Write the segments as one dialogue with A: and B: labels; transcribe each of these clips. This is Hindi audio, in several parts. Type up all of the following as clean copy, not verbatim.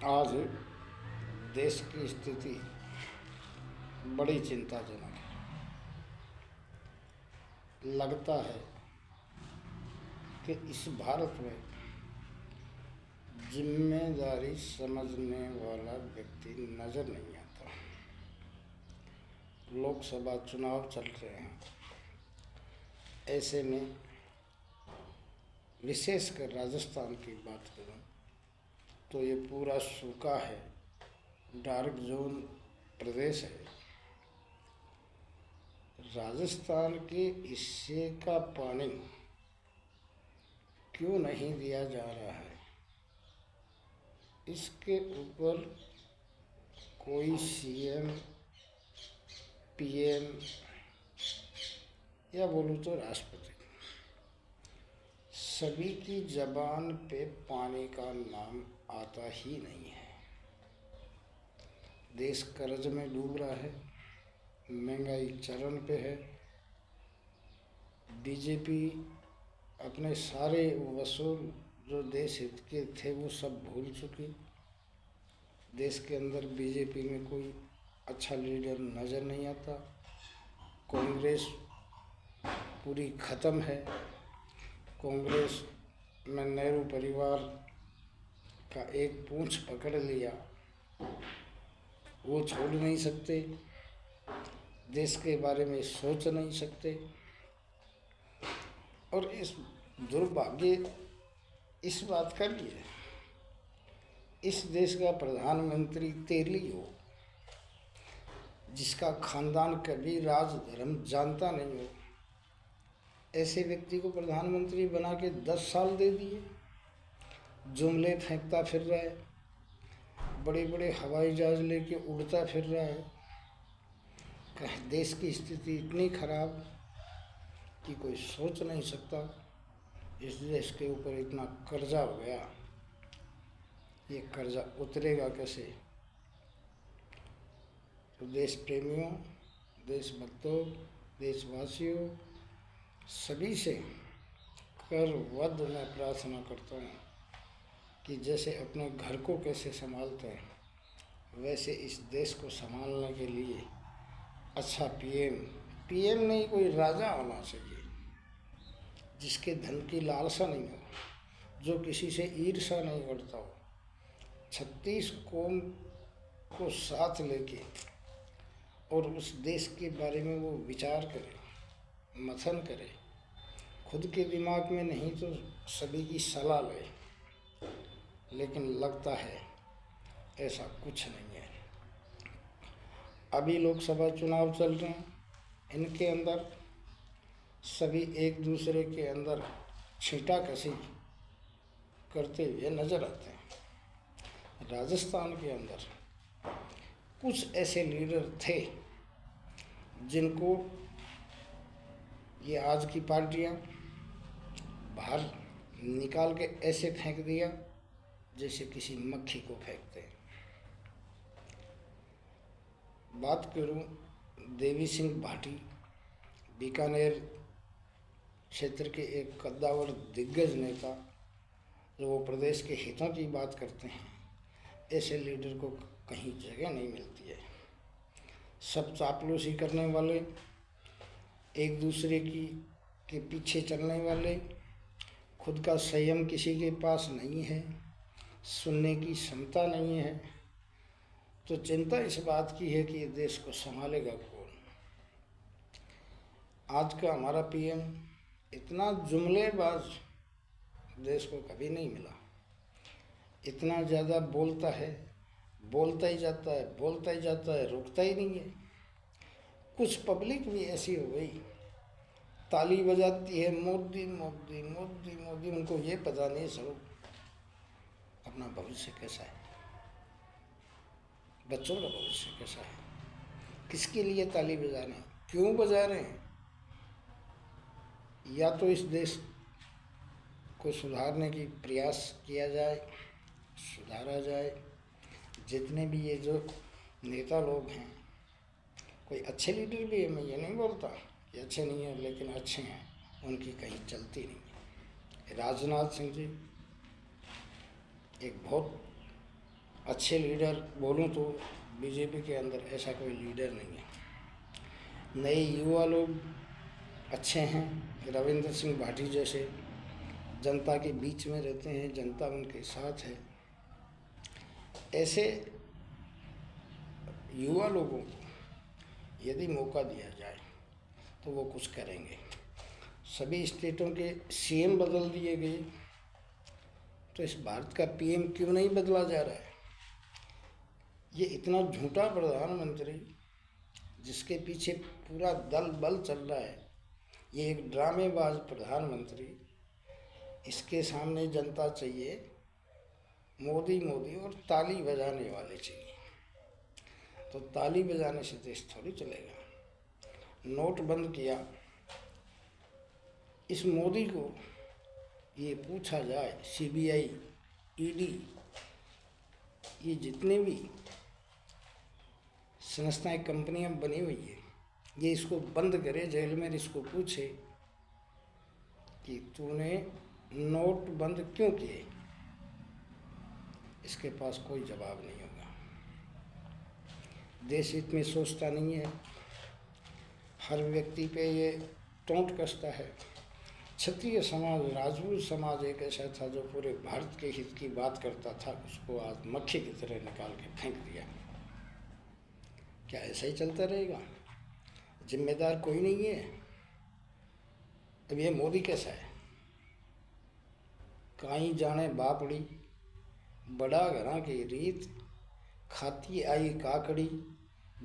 A: आज देश की स्थिति बड़ी चिंताजनक है। लगता है कि इस भारत में जिम्मेदारी समझने वाला व्यक्ति नज़र नहीं आता। लोकसभा चुनाव चल रहे हैं, ऐसे में विशेषकर राजस्थान की बात करूं तो ये पूरा सूखा है, डार्क जोन प्रदेश है। राजस्थान के हिस्से का पानी क्यों नहीं दिया जा रहा है, इसके ऊपर कोई सीएम, पीएम या बोलूँ तो राष्ट्रपति, सभी की जबान पे पानी का नाम आता ही नहीं है। देश कर्ज में डूब रहा है, महंगाई चरम पे है। बीजेपी अपने सारे वसूल जो देश हित के थे वो सब भूल चुकी। देश के अंदर बीजेपी में कोई अच्छा लीडर नज़र नहीं आता। कांग्रेस पूरी ख़त्म है। कांग्रेस में नेहरू परिवार का एक पूंछ पकड़ लिया, वो छोड़ नहीं सकते, देश के बारे में सोच नहीं सकते। और इस दुर्भाग्य इस बात का भी है, इस देश का प्रधानमंत्री तेली हो, जिसका खानदान कभी राज धर्म जानता नहीं हो, ऐसे व्यक्ति को प्रधानमंत्री बना के 10 साल दे दिए। जुमले फेंकता फिर रहा है, बड़े बड़े हवाई जहाज लेके उड़ता फिर रहा है। देश की स्थिति इतनी खराब कि कोई सोच नहीं सकता। इस देश के ऊपर इतना कर्जा हो गया, ये कर्जा उतरेगा कैसे? तो देश प्रेमियों, देशभक्तों, देशवासियों सभी से करवद मैं प्रार्थना करता हूँ कि जैसे अपने घर को कैसे संभालते हैं, वैसे इस देश को संभालने के लिए अच्छा पीएम नहीं, कोई राजा होना चाहिए, जिसके धन की लालसा नहीं हो, जो किसी से ईर्ष्या नहीं करता हो, 36 कौम को साथ लेके और उस देश के बारे में वो विचार करे, मंथन करे, खुद के दिमाग में नहीं तो सभी की सलाह ले। लेकिन लगता है ऐसा कुछ नहीं है। अभी लोकसभा चुनाव चल रहे हैं, इनके अंदर सभी एक दूसरे के अंदर छींटाकशी करते हुए नजर आते हैं। राजस्थान के अंदर कुछ ऐसे लीडर थे जिनको ये आज की पार्टियां बाहर निकाल के ऐसे फेंक दिया जैसे किसी मक्खी को फेंकते हैं। बात करूं देवी सिंह भाटी, बीकानेर क्षेत्र के एक कद्दावर दिग्गज नेता, जो वो प्रदेश के हितों की बात करते हैं, ऐसे लीडर को कहीं जगह नहीं मिलती है। सब चापलूसी करने वाले, एक दूसरे के पीछे चलने वाले, खुद का संयम किसी के पास नहीं है, सुनने की क्षमता नहीं है। तो चिंता इस बात की है कि ये देश को संभालेगा कौन? आज का हमारा पीएम इतना जुमलेबाज देश को कभी नहीं मिला। इतना ज़्यादा बोलता है, बोलता ही जाता है, बोलता ही जाता है, रुकता ही नहीं है। कुछ पब्लिक भी ऐसी हो गई, ताली बजाती है मोदी मोदी मोदी मोदी, उनको ये पता नहीं सब अपना भविष्य कैसा है, बच्चों का भविष्य कैसा है, किसके लिए ताली बजा रहे हैं, क्यों बजा रहे हैं। या तो इस देश को सुधारने की प्रयास किया जाए, सुधारा जाए। जितने भी ये जो नेता लोग हैं, कोई अच्छे लीडर भी है, मैं ये नहीं बोलता कि अच्छे नहीं हैं, लेकिन अच्छे हैं, उनकी कहीं चलती नहीं है। राजनाथ सिंह जी एक बहुत अच्छे लीडर बोलूं तो बीजेपी के अंदर ऐसा कोई लीडर नहीं है। नए युवा लोग अच्छे हैं, रविंद्र सिंह भाटी जैसे जनता के बीच में रहते हैं, जनता उनके साथ है। ऐसे युवा लोगों को यदि मौका दिया जाए तो वो कुछ करेंगे। सभी स्टेटों के सीएम बदल दिए गए, तो इस भारत का पीएम क्यों नहीं बदला जा रहा है? ये इतना झूठा प्रधानमंत्री जिसके पीछे पूरा दल बल चल रहा है, ये एक ड्रामेबाज प्रधानमंत्री। इसके सामने जनता चाहिए मोदी मोदी और ताली बजाने वाले चाहिए। तो ताली बजाने से देश थोड़ी चलेगा। नोट बंद किया, इस मोदी को ये पूछा जाए, सीबीआई, ईडी, ये जितने भी संस्थाएं कंपनियां बनी हुई है, ये इसको बंद करे जेल में, इसको पूछे कि तूने नोट बंद क्यों किए, इसके पास कोई जवाब नहीं होगा। देश हित में सोचता नहीं है, हर व्यक्ति पे ये टोंट कसता है। क्षत्रिय समाज, राजपूत समाज एक ऐसा था जो पूरे भारत के हित की बात करता था, उसको आज मक्खी की तरह निकाल के फेंक दिया। क्या ऐसा ही चलता रहेगा? जिम्मेदार कोई नहीं है। अब ये मोदी कैसा है? काई जाने बापड़ी, बड़ा घरा की रीत, खाती आई काकड़ी,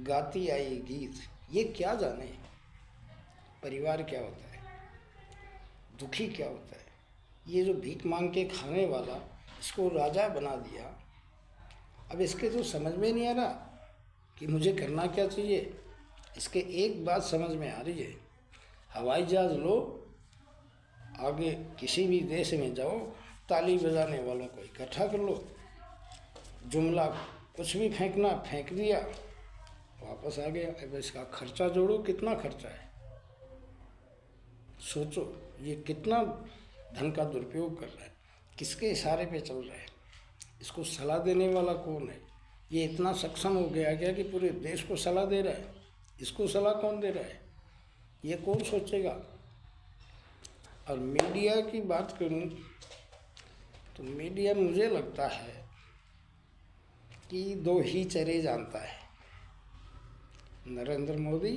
A: गाती आई गीत। ये क्या जाने परिवार क्या होता है, दुखी क्या होता है। ये जो भीख मांग के खाने वाला, इसको राजा बना दिया। अब इसके तो समझ में नहीं आ रहा कि मुझे करना क्या चाहिए। इसके एक बात समझ में आ रही है, हवाई जहाज लो, आगे किसी भी देश में जाओ, ताली बजाने वालों को इकट्ठा कर लो, जुमला कुछ भी फेंकना फेंक दिया, वापस आ गया। अब इसका खर्चा जोड़ो, कितना खर्चा है। सोचो ये कितना धन का दुरुपयोग कर रहा है, किसके इशारे पे चल रहा है, इसको सलाह देने वाला कौन है। ये इतना सक्षम हो गया क्या कि पूरे देश को सलाह दे रहा है। इसको सलाह कौन दे रहा है, ये कौन सोचेगा। और मीडिया की बात करूं तो मीडिया मुझे लगता है कि दो ही चेहरे जानता है, नरेंद्र मोदी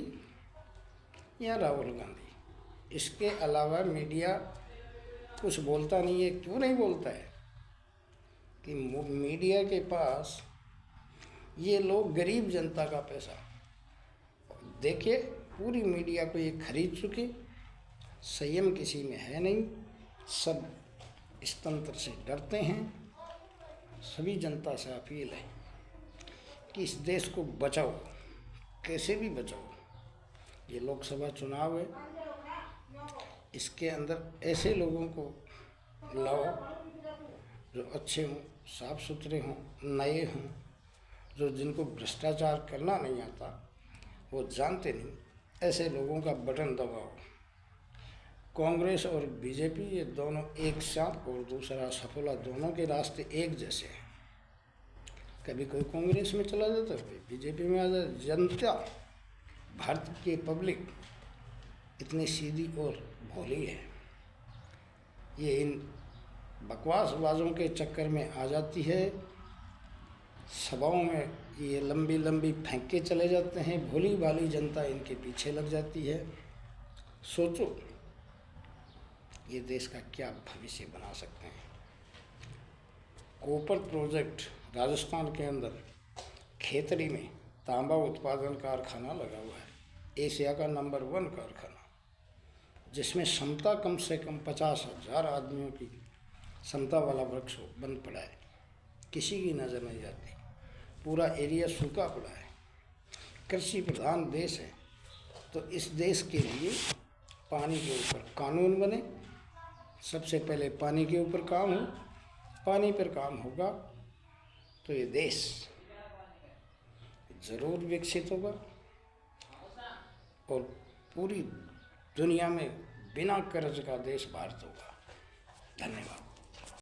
A: या राहुल गांधी। इसके अलावा मीडिया कुछ बोलता नहीं है। क्यों नहीं बोलता है कि मीडिया के पास ये लोग गरीब जनता का पैसा, देखिए पूरी मीडिया को ये खरीद चुके। संयम किसी में है नहीं, सब इस तंत्र से डरते हैं। सभी जनता से अपील है कि इस देश को बचाओ, कैसे भी बचाओ। ये लोकसभा चुनाव है, इसके अंदर ऐसे लोगों को लाओ जो अच्छे हों, साफ सुथरे हों, नए हों, जो जिनको भ्रष्टाचार करना नहीं आता, वो जानते नहीं, ऐसे लोगों का बटन दबाओ। कांग्रेस और बीजेपी ये दोनों एक साथ, और दूसरा सफोला, दोनों के रास्ते एक जैसे हैं। कभी कोई कांग्रेस में चला जाता है, कोई बीजेपी में आ जाता। जनता, भारत की पब्लिक इतनी सीधी और भोली है, ये इन बकवासबाजों के चक्कर में आ जाती है। सभाओं में ये लंबी लंबी फेंक के चले जाते हैं, भोली भाली जनता इनके पीछे लग जाती है। सोचो ये देश का क्या भविष्य बना सकते हैं। कोपर प्रोजेक्ट राजस्थान के अंदर खेतड़ी में तांबा उत्पादन कारखाना लगा हुआ है, एशिया का नंबर 1 कारखाना, जिसमें क्षमता कम से कम 50,000 आदमियों की क्षमता वाला वृक्ष बंद पड़ा है, किसी की नज़र नहीं जाती। पूरा एरिया सूखा पड़ा है। कृषि प्रधान देश है, तो इस देश के लिए पानी के ऊपर कानून बने। सबसे पहले पानी के ऊपर काम हो, पानी पर काम होगा तो ये देश ज़रूर विकसित होगा और पूरी दुनिया में बिना कर्ज का देश भारत होगा। धन्यवाद।